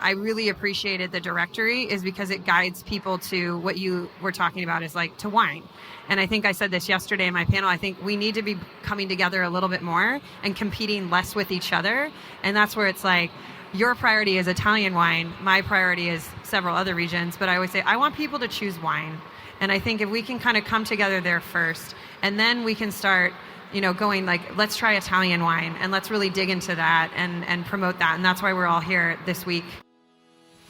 I really appreciated the directory is because it guides people to what you were talking about is like to wine. And I think I said this yesterday in my panel, I think we need to be coming together a little bit more and competing less with each other. And that's where it's like, your priority is Italian wine, my priority is several other regions, but I always say, I want people to choose wine. And I think if we can kind of come together there first, and then we can start, going like, let's try Italian wine, and let's really dig into that and promote that. And that's why we're all here this week.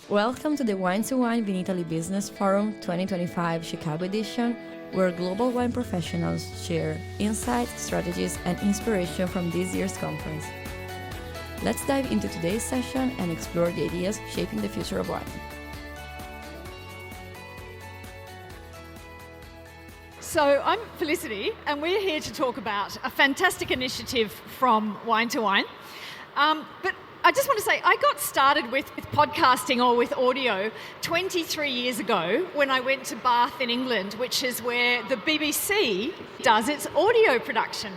Welcome to the wine2wine Vinitaly Business Forum 2025 Chicago edition, where global wine professionals share insights, strategies, and inspiration from this year's conference. Let's dive into today's session and explore the ideas shaping the future of wine. So I'm Felicity, and we're here to talk about a fantastic initiative from wine2wine. But I just want to say, I got started with podcasting or with audio 23 years ago when I went to Bath in England, which is where the BBC does its audio production.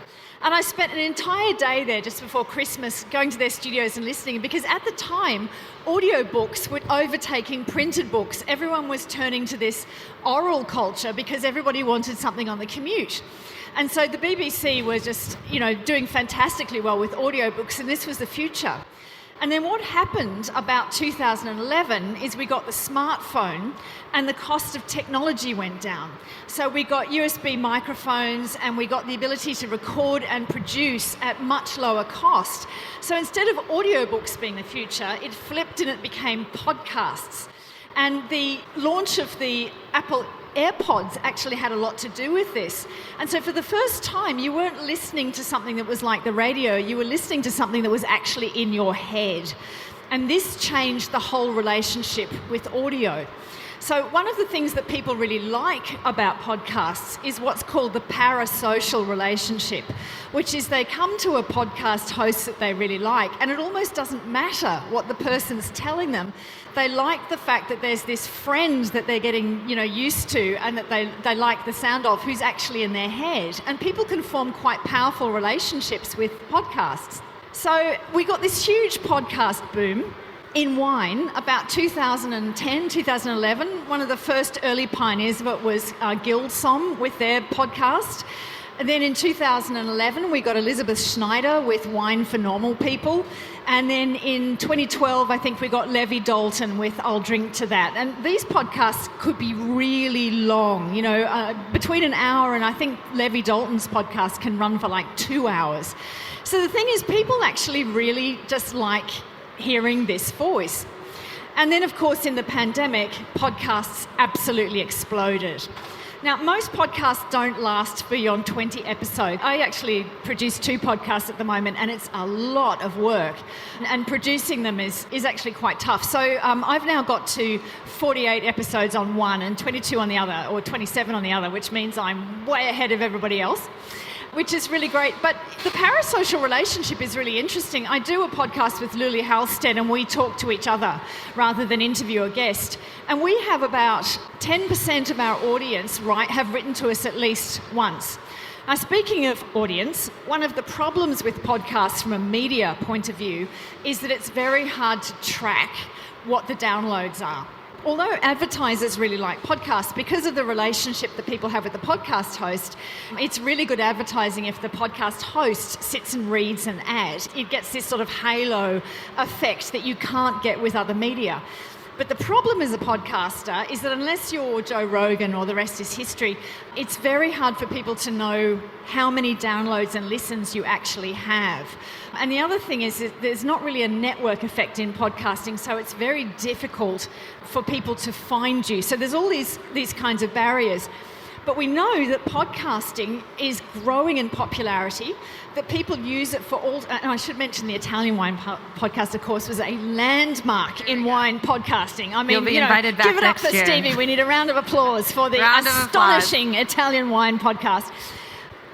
And I spent an entire day there just before Christmas going to their studios and listening, because at the time, audiobooks were overtaking printed books. Everyone was turning to this oral culture because everybody wanted something on the commute. And so the BBC were just, doing fantastically well with audiobooks, and this was the future. And then what happened about 2011 is we got the smartphone and the cost of technology went down. So we got USB microphones and we got the ability to record and produce at much lower cost. So instead of audiobooks being the future, it flipped and it became podcasts. And the launch of the Apple AirPods actually had a lot to do with this. And so for the first time, you weren't listening to something that was like the radio, you were listening to something that was actually in your head. And this changed the whole relationship with audio. So one of the things that people really like about podcasts is what's called the parasocial relationship, which is they come to a podcast host that they really like, and it almost doesn't matter what the person's telling them. They like the fact that there's this friend that they're getting, used to, and that they like the sound of, who's actually in their head. And people can form quite powerful relationships with podcasts. So we got this huge podcast boom in wine about 2010, 2011. One of the first early pioneers of it was Gilsom with their podcast. And then in 2011, we got Elizabeth Schneider with Wine for Normal People. And then in 2012, I think we got Levi Dalton with I'll Drink to That. And these podcasts could be really long, between an hour, and I think Levi Dalton's podcast can run for like 2 hours. So the thing is, people actually really just like hearing this voice. And then, of course, in the pandemic, podcasts absolutely exploded. Now, most podcasts don't last beyond 20 episodes. I actually produce 2 podcasts at the moment, and it's a lot of work. And producing them is actually quite tough. So I've now got to 48 episodes on one and 22 on the other, or 27 on the other, which means I'm way ahead of everybody else, which is really great. But the parasocial relationship is really interesting. I do a podcast with Luli Halstead, and we talk to each other rather than interview a guest. And we have about 10% of our audience have written to us at least once. Now, speaking of audience, one of the problems with podcasts from a media point of view is that it's very hard to track what the downloads are. Although advertisers really like podcasts, because of the relationship that people have with the podcast host, it's really good advertising if the podcast host sits and reads an ad. It gets this sort of halo effect that you can't get with other media. But the problem as a podcaster is that unless you're Joe Rogan or the rest is history, it's very hard for people to know how many downloads and listens you actually have. And the other thing is that there's not really a network effect in podcasting, so it's very difficult for people to find you. So there's all these kinds of barriers. But we know that podcasting is growing in popularity, that people use it for all... And I should mention the Italian Wine podcast, of course, was a landmark in wine podcasting. I mean, You'll be invited back give it up next for year. Stevie. We need a round of applause for the astonishing Italian Wine podcast.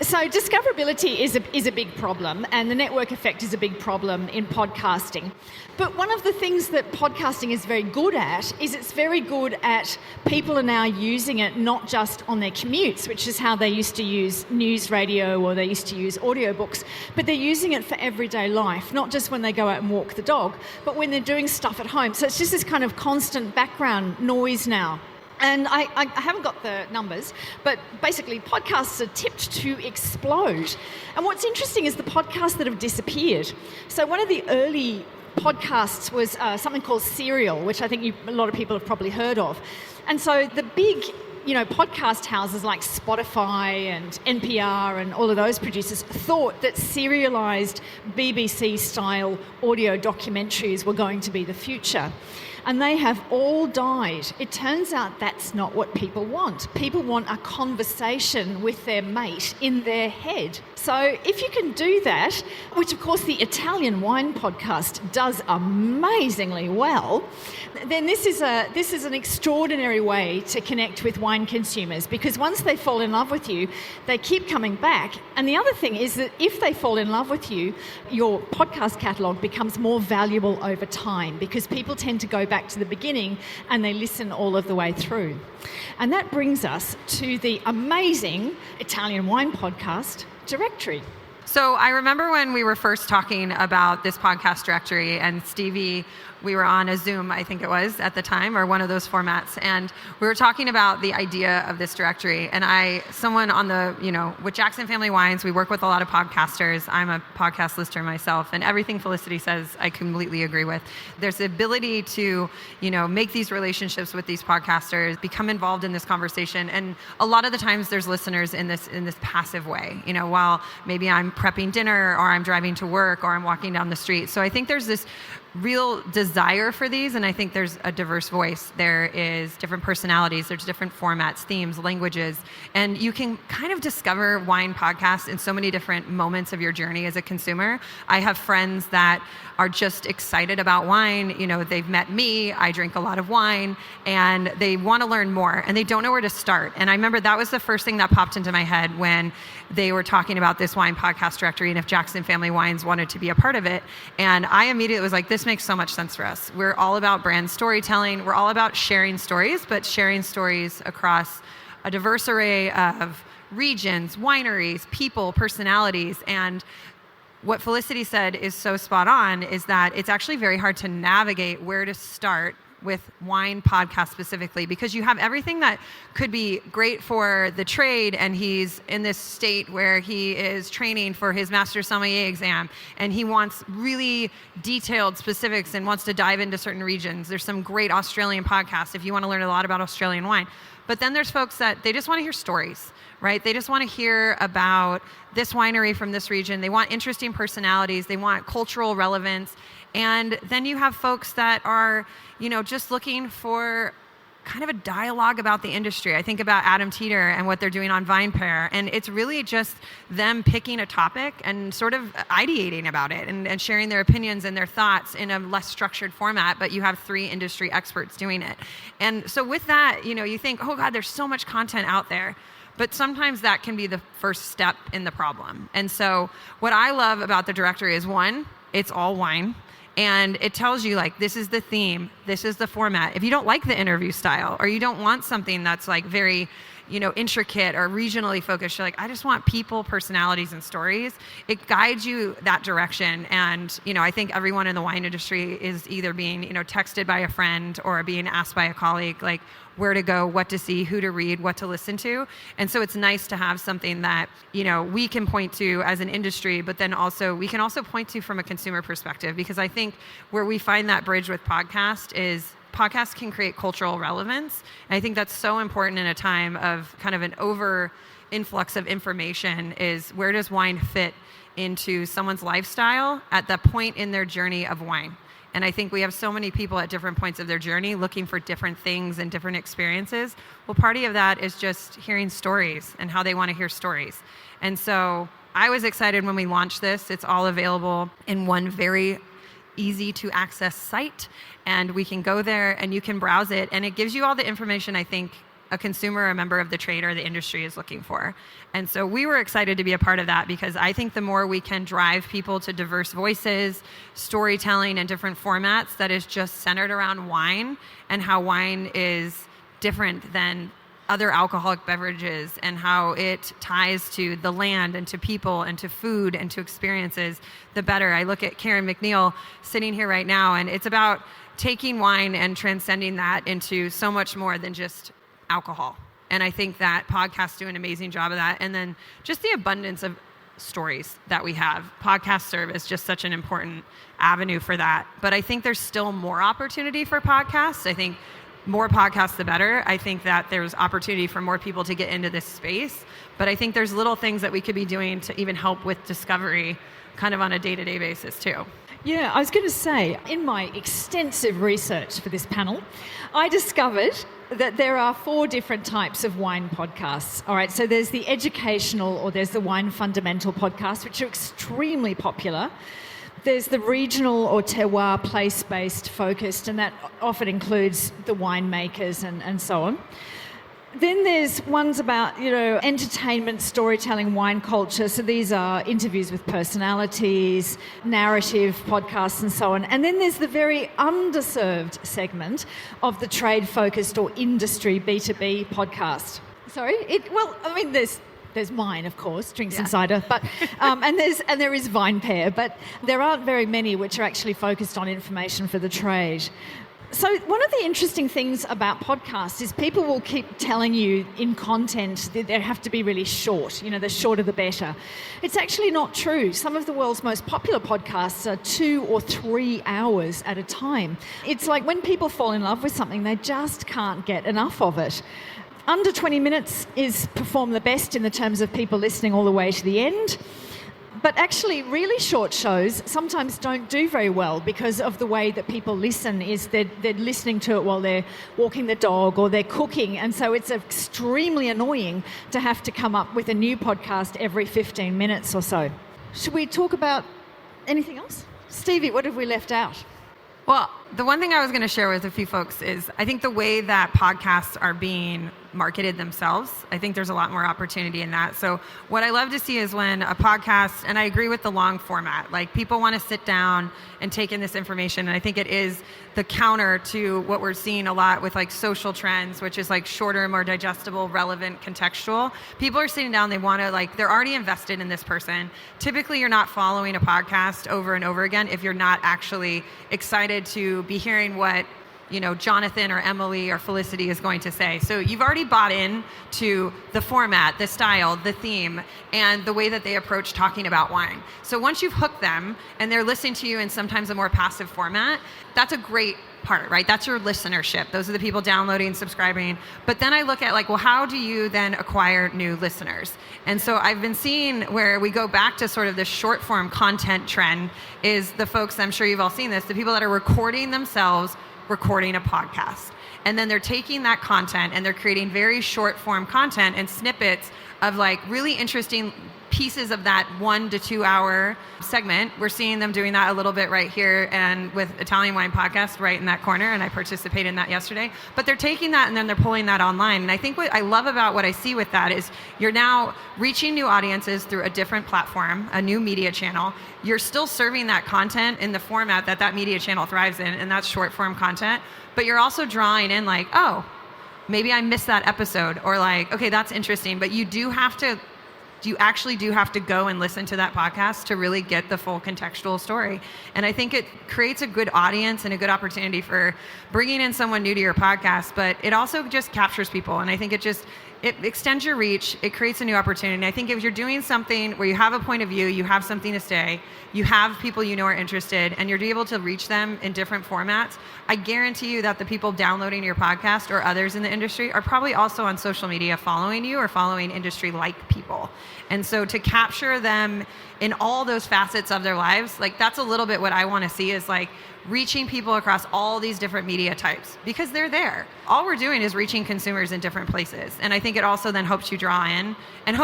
So discoverability is a big problem, and the network effect is a big problem in podcasting. But one of the things that podcasting is very good at is it's very good at people are now using it not just on their commutes, which is how they used to use news radio or they used to use audiobooks, but they're using it for everyday life, not just when they go out and walk the dog, but when they're doing stuff at home. So it's just this kind of constant background noise now. And I haven't got the numbers, but basically podcasts are tipped to explode. And what's interesting is the podcasts that have disappeared. So one of the early podcasts was something called Serial, which I think a lot of people have probably heard of. And so the big podcast houses like Spotify and NPR and all of those producers thought that serialized BBC-style audio documentaries were going to be the future. And they have all died. It turns out that's not what people want. People want a conversation with their mate in their head. So if you can do that, which of course the Italian wine podcast does amazingly well, then this is an extraordinary way to connect with wine consumers, because once they fall in love with you, they keep coming back. And the other thing is that if they fall in love with you, your podcast catalogue becomes more valuable over time, because people tend to go back to the beginning and they listen all of the way through. And that brings us to the amazing Italian wine podcast directory. So I remember when we were first talking about this podcast directory, and Stevie, we were on a Zoom, I think it was at the time, or one of those formats, and we were talking about the idea of this directory. And someone on the, with Jackson Family Wines, we work with a lot of podcasters. I'm a podcast listener myself, and everything Felicity says, I completely agree with. There's the ability to, make these relationships with these podcasters, become involved in this conversation, and a lot of the times there's listeners in this passive way, while maybe I'm prepping dinner, or I'm driving to work, or I'm walking down the street. So I think there's this real desire for these, and I think there's a diverse voice. There is different personalities, there's different formats, themes, languages, and you can kind of discover wine podcasts in so many different moments of your journey as a consumer. I have friends that are just excited about wine. They've met me, I drink a lot of wine, and they want to learn more, and they don't know where to start. And I remember that was the first thing that popped into my head when they were talking about this wine podcast directory and if Jackson Family Wines wanted to be a part of it. And I immediately was like, this makes so much sense for us. We're all about brand storytelling. We're all about sharing stories, but sharing stories across a diverse array of regions, wineries, people, personalities. And what Felicity said is so spot on, is that it's actually very hard to navigate where to start with wine podcast specifically, because you have everything that could be great for the trade, and he's in this state where he is training for his master sommelier exam and he wants really detailed specifics and wants to dive into certain regions. There's some great Australian podcasts if you want to learn a lot about Australian wine. But then there's folks that they just want to hear stories, right? They just want to hear about this winery from this region. They want interesting personalities. They want cultural relevance. And then you have folks that are, just looking for kind of a dialogue about the industry. I think about Adam Teeter and what they're doing on Vine Pair, and it's really just them picking a topic and sort of ideating about it and sharing their opinions and their thoughts in a less structured format, but you have 3 industry experts doing it. And so with that, you think, oh God, there's so much content out there. But sometimes that can be the first step in the problem. And so what I love about the directory is, one, it's all wine. And it tells you, this is the theme, this is the format. If you don't like the interview style, or you don't want something that's very, intricate or regionally focused, you're like, I just want people, personalities, and stories. It guides you that direction. And, I think everyone in the wine industry is either being, texted by a friend or being asked by a colleague, where to go, what to see, who to read, what to listen to. And so it's nice to have something that, we can point to as an industry, but then also we can also point to from a consumer perspective, because I think where we find that bridge with podcast is podcasts can create cultural relevance. And I think that's so important in a time of kind of an over influx of information, is where does wine fit into someone's lifestyle at the point in their journey of wine. And I think we have so many people at different points of their journey looking for different things and different experiences. Well, part of that is just hearing stories and how they want to hear stories. And so I was excited when we launched this. It's all available in one very easy to access site, and we can go there and you can browse it, and it gives you all the information I think a consumer, a member of the trade or the industry is looking for. And so we were excited to be a part of that because I think the more we can drive people to diverse voices, storytelling, and different formats that is just centered around wine and how wine is different than other alcoholic beverages and how it ties to the land and to people and to food and to experiences, the better. I look at Karen McNeil sitting here right now, and it's about taking wine and transcending that into so much more than just alcohol. And I think that podcasts do an amazing job of that. And then just the abundance of stories that we have. Podcasts serve as just such an important avenue for that. But I think there's still more opportunity for podcasts. I think more podcasts, the better. I think that there's opportunity for more people to get into this space. But I think there's little things that we could be doing to even help with discovery kind of on a day-to-day basis too. Yeah, I was going to say, in my extensive research for this panel, I discovered that there are 4 different types of wine podcasts. All right, so there's the educational or there's the wine fundamental podcast, which are extremely popular. There's the regional or terroir place-based focused, and that often includes the winemakers and so on. Then there's ones about, entertainment, storytelling, wine culture. So these are interviews with personalities, narrative podcasts and so on. And then there's the very underserved segment of the trade-focused or industry B2B podcast. Sorry? There's mine, of course, Drinks and Cider, but and there is Vine Pair, but there aren't very many which are actually focused on information for the trade. So one of the interesting things about podcasts is people will keep telling you in content that they have to be really short, the shorter the better. It's actually not true. Some of the world's most popular podcasts are 2 or 3 hours at a time. It's like when people fall in love with something, they just can't get enough of it. Under 20 minutes is performed the best in the terms of people listening all the way to the end. But actually, really short shows sometimes don't do very well because of the way that people listen is they're listening to it while they're walking the dog or they're cooking. And so it's extremely annoying to have to come up with a new podcast every 15 minutes or so. Should we talk about anything else? Stevie, what have we left out? Well, the one thing I was going to share with a few folks is I think the way that podcasts are being marketed themselves, I think there's a lot more opportunity in that. So what I love to see is when a podcast, and I agree with the long format, like people want to sit down and take in this information. And I think it is the counter to what we're seeing a lot with like social trends, which is like shorter, more digestible, relevant, contextual. People are sitting down, they want to they're already invested in this person. Typically, you're not following a podcast over and over again if you're not actually excited to be hearing what Jonathan or Emily or Felicity is going to say. So you've already bought in to the format, the style, the theme, and the way that they approach talking about wine. So once you've hooked them and they're listening to you in sometimes a more passive format, that's a great part, right? That's your listenership. Those are the people downloading, subscribing. But then I look at how do you then acquire new listeners? And so I've been seeing where we go back to sort of this short form content trend is the folks, I'm sure you've all seen this, the people that are recording themselves recording a podcast. And then they're taking that content and they're creating very short form content and snippets of really interesting pieces of that 1 to 2 hour segment. We're seeing them doing that a little bit right here and with Italian Wine Podcast right in that corner, and I participated in that yesterday. But they're taking that and then they're pulling that online. And I think what I love about what I see with that is you're now reaching new audiences through a different platform, a new media channel. You're still serving that content in the format that media channel thrives in, and that's short form content. But you're also drawing in maybe I missed that episode, or okay, that's interesting. But you actually do have to go and listen to that podcast to really get the full contextual story. And I think it creates a good audience and a good opportunity for bringing in someone new to your podcast, but it also just captures people. And I think it extends your reach. It creates a new opportunity. And I think if you're doing something where you have a point of view, you have something to say, you have people are interested, and you're able to reach them in different formats, I guarantee you that the people downloading your podcast or others in the industry are probably also on social media following you or following industry-like people. And so to capture them in all those facets of their lives, that's a little bit what I want to see is reaching people across all these different media types because they're there. All we're doing is reaching consumers in different places. And I think it also then helps you draw in and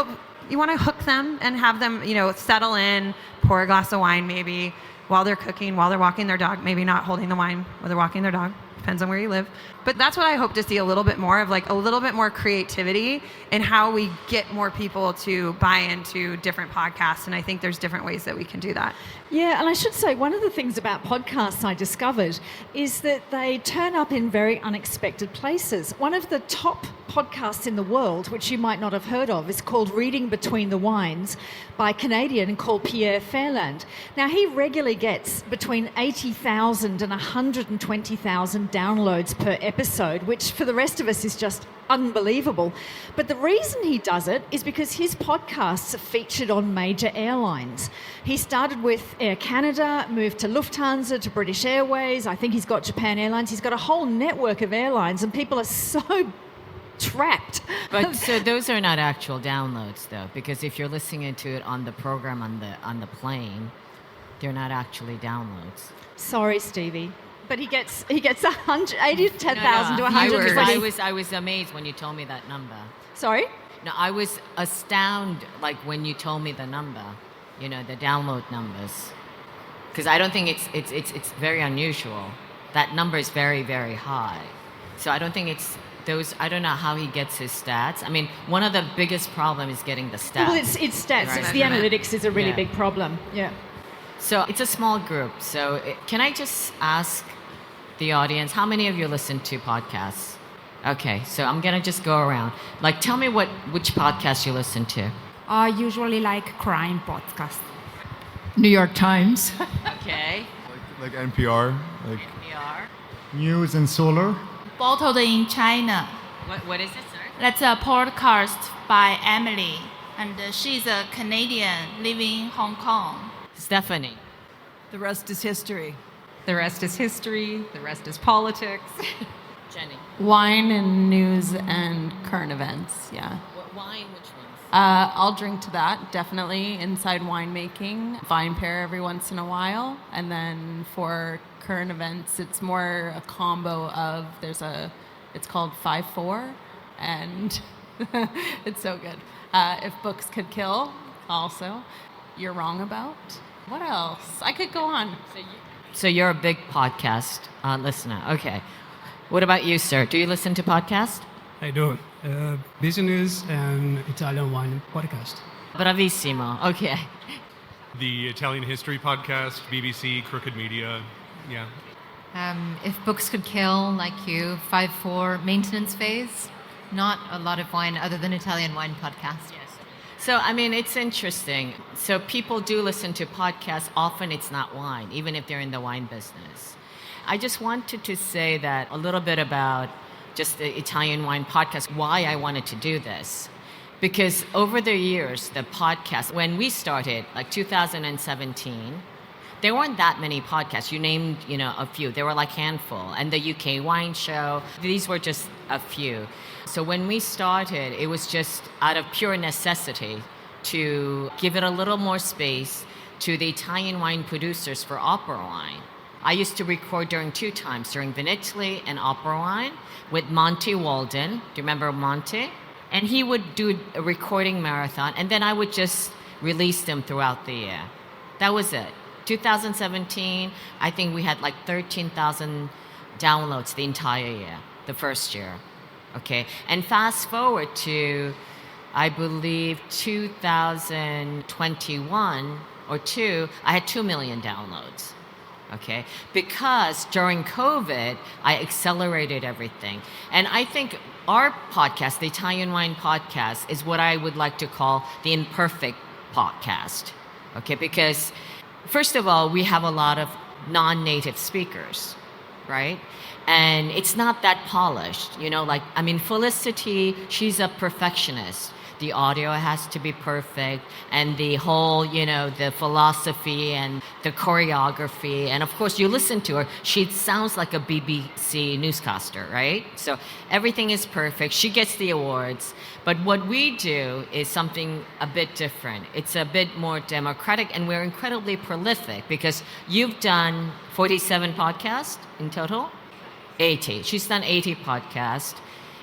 you want to hook them and have them, settle in, pour a glass of wine maybe while they're cooking, while they're walking their dog, maybe not holding the wine while they're walking their dog. Depends on where you live. But that's what I hope to see a little bit more of, like a little bit more creativity in how we get more people to buy into different podcasts. And I think there's different ways that we can do that. Yeah, and I should say one of the things about podcasts I discovered is that they turn up in very unexpected places. One of the top podcasts in the world, which you might not have heard of, is called Reading Between the Wines by a Canadian called Pierre Fairland. Now, he regularly gets between 80,000 and 120,000 downloads per episode, which for the rest of us is just unbelievable. But the reason he does it is because his podcasts are featured on major airlines. He started with Air Canada, moved to Lufthansa, to British Airways. I think he's got Japan Airlines. He's got a whole network of airlines, and people are so trapped. But so those are not actual downloads, though, because if you're listening to it on the program on the plane, they're not actually downloads. Sorry, Stevie. But he gets 10,000 to 120. I was amazed when you told me that number. Sorry? No, I was astounded, like when you told me the number, the download numbers, because I don't think it's very unusual. That number is very, very high. So I don't think it's those. I don't know how he gets his stats. I mean, one of the biggest problems is getting the stats. Well, it's stats. Right. It's the analytics is a really Yeah. big problem. Yeah. So it's a small group. So can I just ask the audience, how many of you listen to podcasts? Okay, so I'm going to just go around. Like, tell me which podcast you listen to. Usually like crime podcast. New York Times. Okay. Like NPR, like NPR. news and solar. Bottled in China. What is it, sir? That's a podcast by Emily, and she's a Canadian living in Hong Kong. Stephanie. The rest is history. The rest is history. The rest is politics. Jenny. Wine and news and current events, yeah. What wine, which ones? I'll drink to that, definitely. Inside winemaking, vine pair every once in a while. And then for current events, it's more a combo of, it's called 5-4, and it's so good. If Books Could Kill, also. You're Wrong About. What else? I could go on. So you're a big podcast listener. Okay. What about you, sir? Do you listen to podcasts? I do. Business and Italian wine podcast. Bravissimo. Okay. The Italian History Podcast, BBC, Crooked Media, yeah. If Books Could Kill, like you, 5-4, maintenance phase. Not a lot of wine other than Italian wine podcast. Yes. So, I mean, it's interesting. So people do listen to podcasts. Often it's not wine, even if they're in the wine business. I just wanted to say that a little bit about just the Italian wine podcast, why I wanted to do this. Because over the years, the podcast, when we started, like 2017, there weren't that many podcasts. You named, a few. There were like a handful. And the UK Wine Show, these were just a few. So when we started, it was just out of pure necessity to give it a little more space to the Italian wine producers for opera wine. I used to record during two times, during Vinitaly and opera wine with Monty Walden. Do you remember Monty? And he would do a recording marathon, and then I would just release them throughout the year. That was it. 2017, I think we had like 13,000 downloads the entire year, the first year. Okay, and fast forward to, I believe, 2021 or two, I had 2 million downloads. Okay, because during COVID, I accelerated everything. And I think our podcast, the Italian Wine Podcast, is what I would like to call the imperfect podcast. Okay, because first of all, we have a lot of non-native speakers, right? And it's not that polished, Felicity, she's a perfectionist. The audio has to be perfect, and the whole, the philosophy and the choreography. And of course, you listen to her, she sounds like a BBC newscaster, right? So everything is perfect. She gets the awards. But what we do is something a bit different. It's a bit more democratic, and we're incredibly prolific because you've done 47 podcasts in total? 80. She's done 80 podcasts.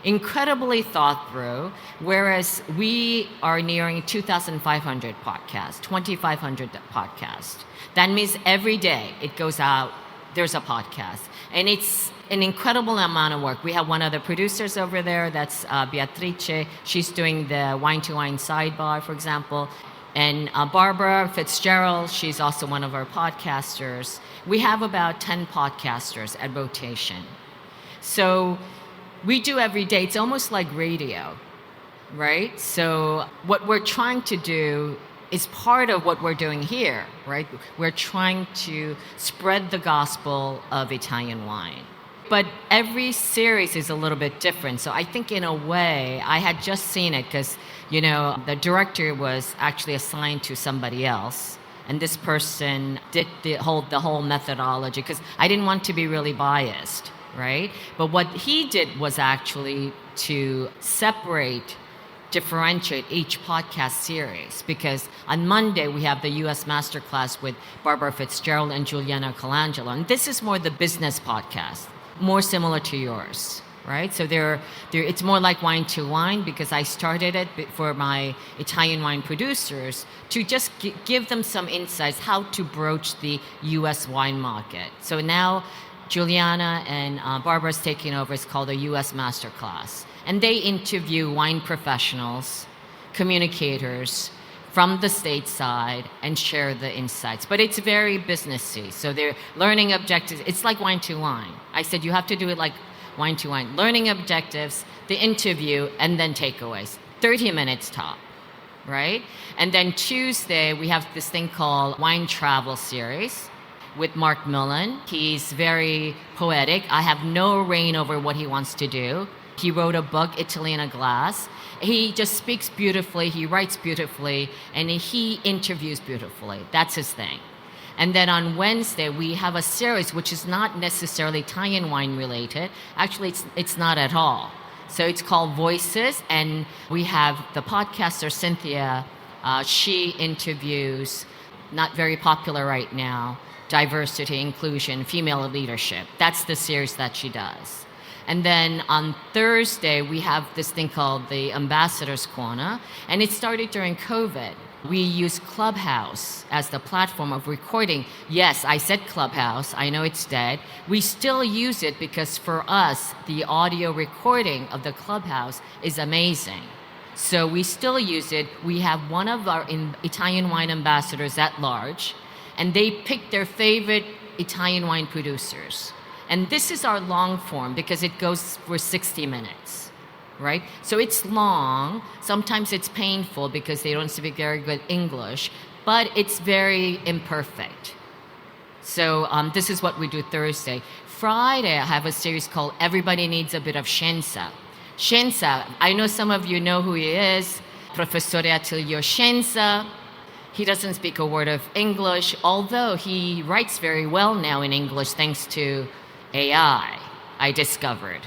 Incredibly thought through, whereas we are nearing 2,500 podcasts, 2,500 podcasts. That means every day it goes out, there's a podcast. And it's an incredible amount of work. We have one of the producers over there, that's Beatrice. She's doing the wine2wine sidebar, for example. And Barbara Fitzgerald, she's also one of our podcasters. We have about 10 podcasters at rotation. So we do every day. It's almost like radio, right? So what we're trying to do is part of what we're doing here, right? We're trying to spread the gospel of Italian wine. But every series is a little bit different. So I think in a way, I had just seen it because, the director was actually assigned to somebody else. And this person did the whole methodology because I didn't want to be really biased, right? But what he did was actually to differentiate each podcast series, because on Monday we have the U.S. Masterclass with Barbara Fitzgerald and Juliana Colangelo, and this is more the business podcast, more similar to yours, right? So it's more like wine2wine because I started it for my Italian wine producers to just give them some insights how to broach the U.S. wine market. So now Juliana and Barbara's taking over. It's called the U.S. Masterclass. And they interview wine professionals, communicators from the stateside and share the insights. But it's very businessy. So they're learning objectives. It's like wine2wine. I said you have to do it like wine2wine. Learning objectives, the interview, and then takeaways. 30 minutes top, right? And then Tuesday, we have this thing called Wine Travel Series with Mark Millen. He's very poetic. I have no reign over what he wants to do. He wrote a book, Italy in a Glass. He just speaks beautifully, he writes beautifully, and he interviews beautifully. That's his thing. And then on Wednesday, we have a series which is not necessarily Italian wine related. Actually, it's not at all. So it's called Voices, and we have the podcaster Cynthia. She interviews, not very popular right now, diversity, inclusion, female leadership. That's the series that she does. And then on Thursday, we have this thing called the Ambassador's Corner, and it started during COVID. We use Clubhouse as the platform of recording. Yes, I said Clubhouse. I know it's dead. We still use it because for us, the audio recording of the Clubhouse is amazing. So we still use it. We have one of our Italian wine ambassadors at large, and they pick their favorite Italian wine producers. And this is our long form because it goes for 60 minutes, right? So it's long. Sometimes it's painful because they don't speak very good English, but it's very imperfect. So this is what we do Thursday. Friday, I have a series called Everybody Needs a Bit of Scienza. Scienza, I know some of you know who he is, Professore Attilio Scienza. He doesn't speak a word of English, although he writes very well now in English thanks to AI, I discovered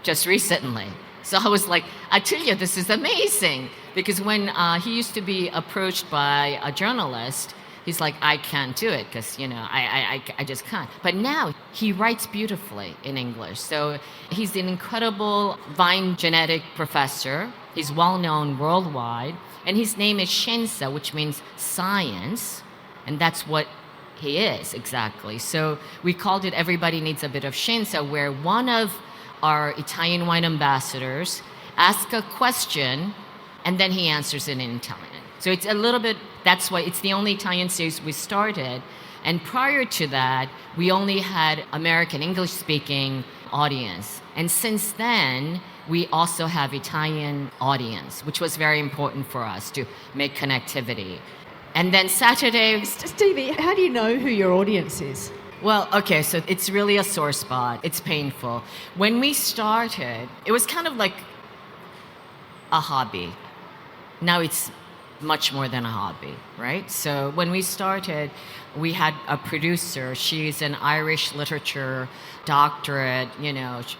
just recently. So I was like, Attilio, this is amazing. Because when he used to be approached by a journalist, he's like, I can't do it because, I just can't. But now he writes beautifully in English. So he's an incredible vine genetic professor. He's well known worldwide. And his name is Scienza, which means science. And that's what he is, exactly. So we called it Everybody Needs a Bit of Scienza, where one of our Italian wine ambassadors asks a question and then he answers it in Italian. So it's a little bit, that's why it's the only Italian series we started. And prior to that, we only had American English-speaking audience. And since then, we also have Italian audience, which was very important for us to make connectivity. And then Saturday... Stevie, how do you know who your audience is? Well, okay, so it's really a sore spot. It's painful. When we started, it was kind of like a hobby. Now it's much more than a hobby, right? So when we started, we had a producer. She's an Irish literature doctorate,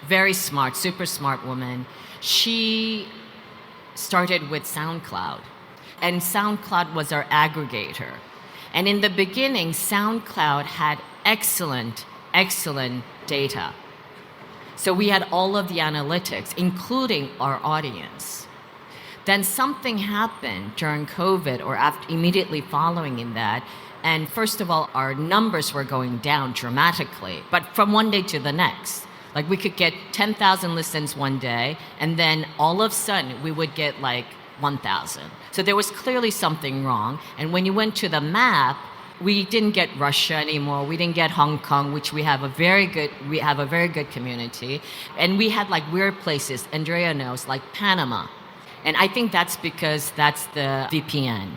very smart, super smart woman. She started with SoundCloud. And SoundCloud was our aggregator. And in the beginning, SoundCloud had excellent data. So we had all of the analytics, including our audience. Then something happened during COVID or immediately following in that. And first of all, our numbers were going down dramatically, but from one day to the next. Like we could get 10,000 listens one day, and then all of a sudden we would get like 1,000. So there was clearly something wrong. And when you went to the map, we didn't get Russia anymore. We didn't get Hong Kong, which we have a very good community. And we had like weird places, Andrea knows, like Panama. And I think that's because that's the VPN.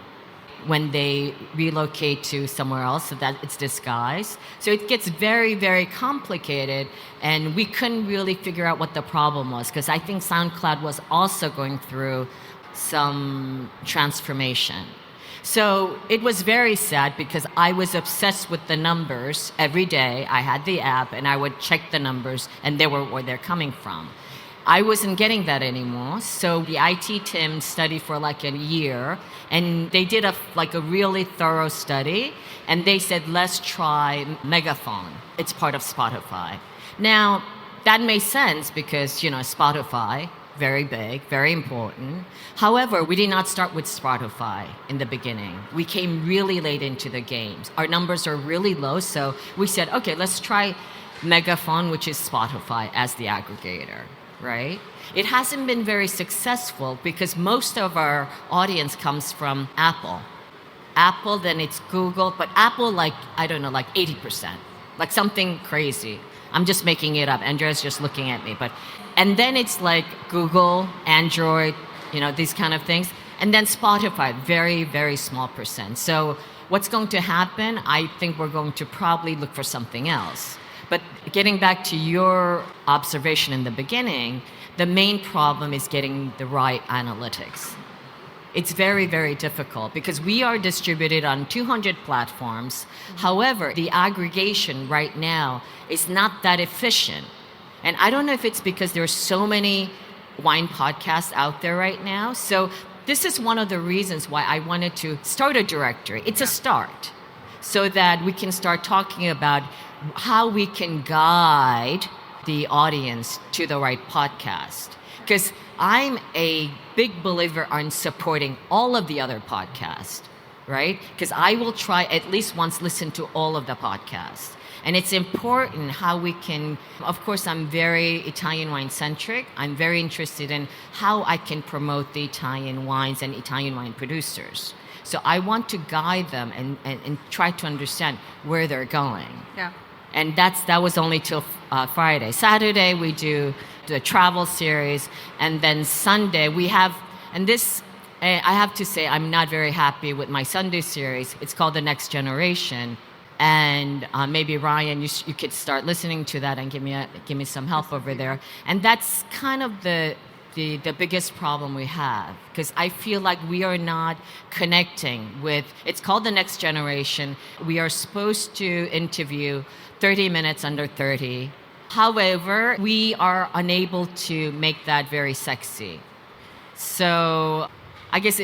When they relocate to somewhere else, so that it's disguised. So it gets very, very complicated, and we couldn't really figure out what the problem was, because I think SoundCloud was also going through some transformation. So it was very sad because I was obsessed with the numbers every day. I had the app and I would check the numbers and they were where they're coming from. I wasn't getting that anymore. So the IT team studied for like a year, and they did a really thorough study, and they said, let's try Megaphone. It's part of Spotify. Now, that made sense because, Spotify, very big, very important. However, we did not start with Spotify in the beginning. We came really late into the games. Our numbers are really low, so we said, okay, let's try Megaphone, which is Spotify, as the aggregator. Right? It hasn't been very successful because most of our audience comes from Apple. Apple, then it's Google, but Apple, like 80%, like something crazy. I'm just making it up. Andrea's just looking at me. And then it's like Google, Android, these kind of things. And then Spotify, very, very small percent. So what's going to happen? I think we're going to probably look for something else. But getting back to your observation in the beginning, the main problem is getting the right analytics. It's very, very difficult because we are distributed on 200 platforms. However, the aggregation right now is not that efficient. And I don't know if it's because there are so many wine podcasts out there right now. So this is one of the reasons why I wanted to start a directory. It's a start so that we can start talking about how we can guide the audience to the right podcast. Because I'm a big believer in supporting all of the other podcasts, right? Because I will try at least once listen to all of the podcasts. And it's important how we can, of course, I'm very Italian wine centric. I'm very interested in how I can promote the Italian wines and Italian wine producers. So I want to guide them and try to understand where they're going. Yeah. And that was only till Friday. Saturday we do the travel series, and then Sunday we have, and this, I have to say I'm not very happy with my Sunday series. It's called The Next Generation, and maybe Ryan, you could start listening to that and give me some help over there. And that's kind of the biggest problem we have, because I feel like we are not connecting with, it's called The Next Generation. We are supposed to interview 30 minutes under 30. However, we are unable to make that very sexy. So I guess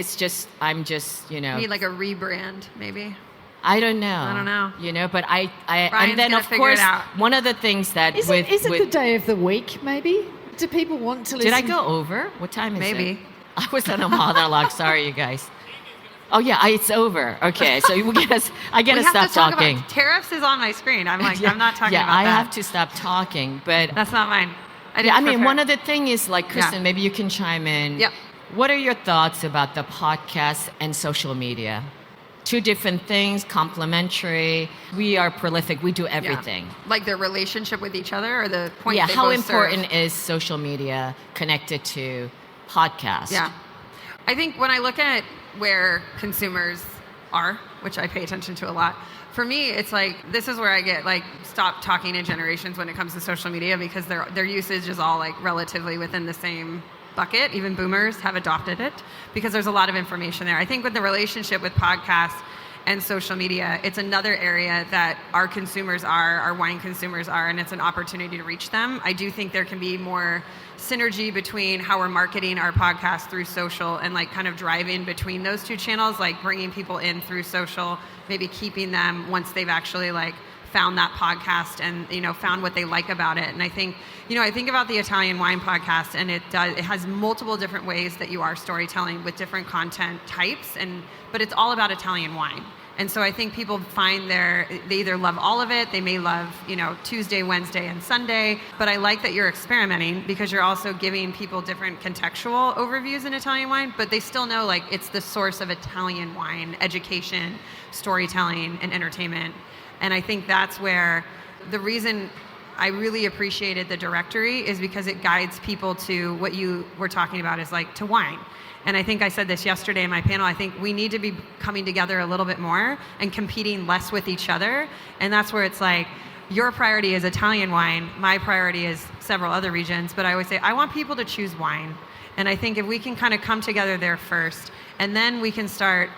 I'm just, You need like a rebrand, maybe. I don't know. But I Ryan's and then of course one of the things that is it the day of the week, maybe? Do people want to listen? Did I go over? What time is it? Maybe. I was on a monologue. Sorry, you guys. Oh yeah, it's over. Okay, so I gotta stop talking. Tariffs is on my screen. I'm like, I'm not talking about that. Yeah, I have to stop talking, but that's not mine. One of the things is like, Kristen, maybe you can chime in. Yep. What are your thoughts about the podcast and social media? Two different things, complementary. We are prolific. We do everything. Yeah. Like their relationship with each other, or the point. Yeah. They How both important serve. is social media connected to podcast? Yeah. I think when I look at where consumers are, which I pay attention to a lot, for me, it's like, this is where I get like, stop talking in generations when it comes to social media, because their usage is all like relatively within the same bucket. Even boomers have adopted it because there's a lot of information there. I think with the relationship with podcasts and social media, it's another area that our consumers are, our wine consumers are, and it's an opportunity to reach them. I do think there can be more synergy between how we're marketing our podcast through social and like kind of drive in between those two channels, like bringing people in through social, maybe keeping them once they've actually like found that podcast and, found what they like about it. And I think, I think about the Italian Wine Podcast, and it has multiple different ways that you are storytelling with different content types, but it's all about Italian wine. And so I think people find they either love all of it, they may love, Tuesday, Wednesday, and Sunday, but I like that you're experimenting because you're also giving people different contextual overviews in Italian wine, but they still know like it's the source of Italian wine, education, storytelling, and entertainment. And I think that's where the reason I really appreciated the directory is because it guides people to what you were talking about is like to wine. And I think I said this yesterday in my panel, I think we need to be coming together a little bit more and competing less with each other. And that's where it's like, your priority is Italian wine, my priority is several other regions, but I always say, I want people to choose wine. And I think if we can kind of come together there first, and then we can start,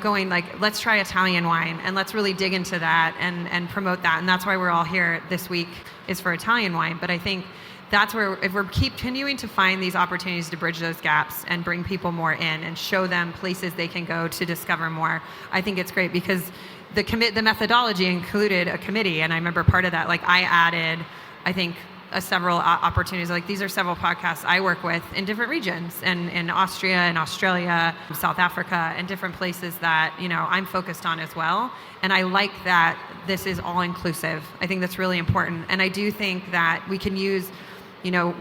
going like, let's try Italian wine, and let's really dig into that and promote that. And that's why we're all here this week is for Italian wine. But I think that's where, if we're continuing to find these opportunities to bridge those gaps and bring people more in and show them places they can go to discover more, I think it's great because the methodology included a committee, and I remember part of that, like I added, I think, several opportunities. Like these are several podcasts I work with in different regions, and in Austria and Australia, South Africa, and different places that I'm focused on as well. And I like that this is all inclusive. I think that's really important, and I do think that we can use,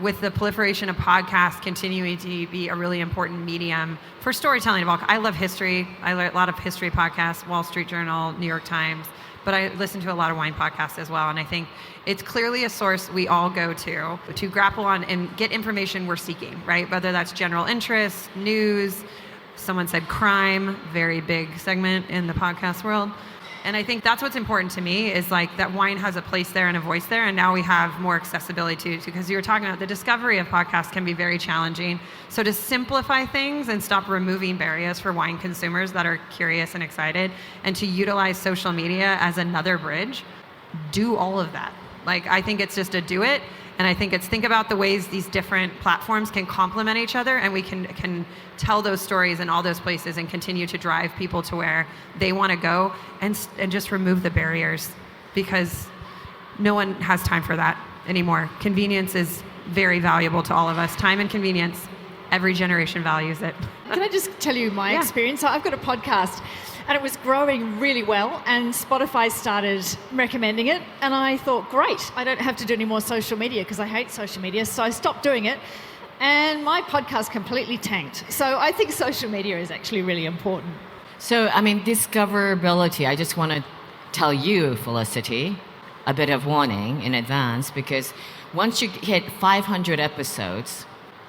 with the proliferation of podcasts continuing to be a really important medium for storytelling. I love history. I learn a lot of history podcasts, Wall Street Journal, New York Times, but I listen to a lot of wine podcasts as well. And I think it's clearly a source we all go to grapple on and get information we're seeking, right? Whether that's general interest, news, someone said crime, very big segment in the podcast world. And I think that's what's important to me is like that wine has a place there and a voice there. And now we have more accessibility to, because you were talking about the discovery of podcasts can be very challenging. So to simplify things and stop removing barriers for wine consumers that are curious and excited, and to utilize social media as another bridge, do all of that. Like, I think it's just a do it. And I think it's think about the ways these different platforms can complement each other, and we can tell those stories in all those places and continue to drive people to where they want to go, and just remove the barriers, because no one has time for that anymore. Convenience is very valuable to all of us. Time and convenience, every generation values it. Can I just tell you my experience? So I've got a podcast, and it was growing really well, and Spotify started recommending it, and I thought, great, I don't have to do any more social media because I hate social media, so I stopped doing it, and my podcast completely tanked. So I think social media is actually really important. So, discoverability, I just want to tell you, Felicity, a bit of warning in advance, because once you hit 500 episodes,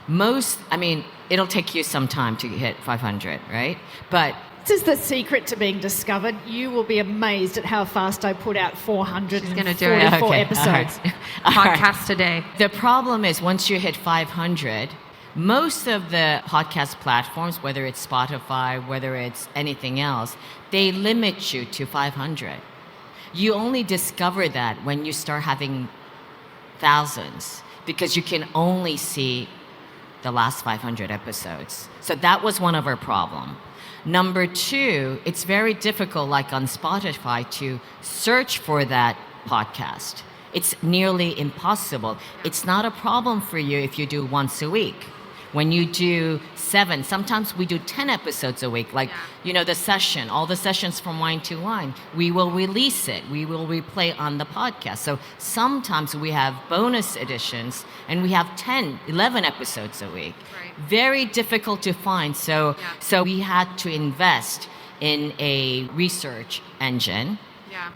it'll take you some time to hit 500, right? But this is the secret to being discovered. You will be amazed at how fast I put out 444 episodes. Podcast today. The problem is once you hit 500, most of the podcast platforms, whether it's Spotify, whether it's anything else, they limit you to 500. You only discover that when you start having thousands, because you can only see the last 500 episodes. So that was one of our problems. Number two, it's very difficult, like on Spotify, to search for that podcast. It's nearly impossible. It's not a problem for you if you do once a week. When you do 7, sometimes we do 10 episodes a week, like, the session, all the sessions from Wine2wine, we will release it. We will replay on the podcast. So sometimes we have bonus editions, and we have 10, 11 episodes a week. Right. Very difficult to find. So we had to invest in a research engine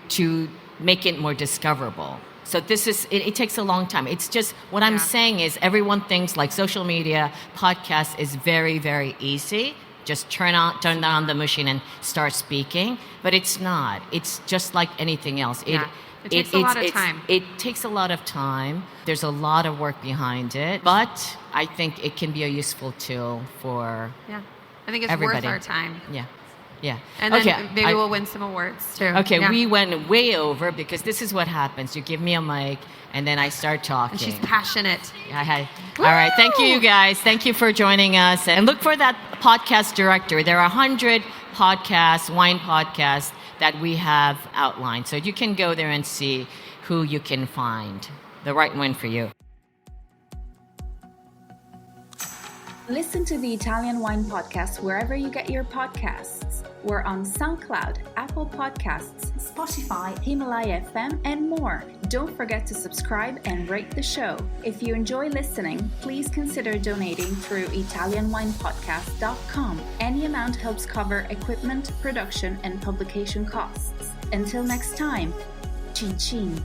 to make it more discoverable. So it takes a long time. It's just, what I'm saying is everyone thinks like social media, podcast is very, very easy. Just turn on the machine and start speaking. But it's not. It's just like anything else. It takes a lot of time. It takes a lot of time. There's a lot of work behind it. But I think it can be a useful tool for I think it's everybody. Worth our time. Yeah. And then maybe we'll win some awards too. Okay, we went way over because this is what happens. You give me a mic and then I start talking. And she's passionate. All right, thank you guys. Thank you for joining us. And look for that podcast directory. There are 100 podcasts, wine podcasts that we have outlined. So you can go there and see who you can find, the right one for you. Listen to the Italian Wine Podcast wherever you get your podcasts. We're on SoundCloud, Apple Podcasts, Spotify, Himalaya FM, and more. Don't forget to subscribe and rate the show. If you enjoy listening, please consider donating through ItalianWinePodcast.com. Any amount helps cover equipment, production, and publication costs. Until next time, chin chin.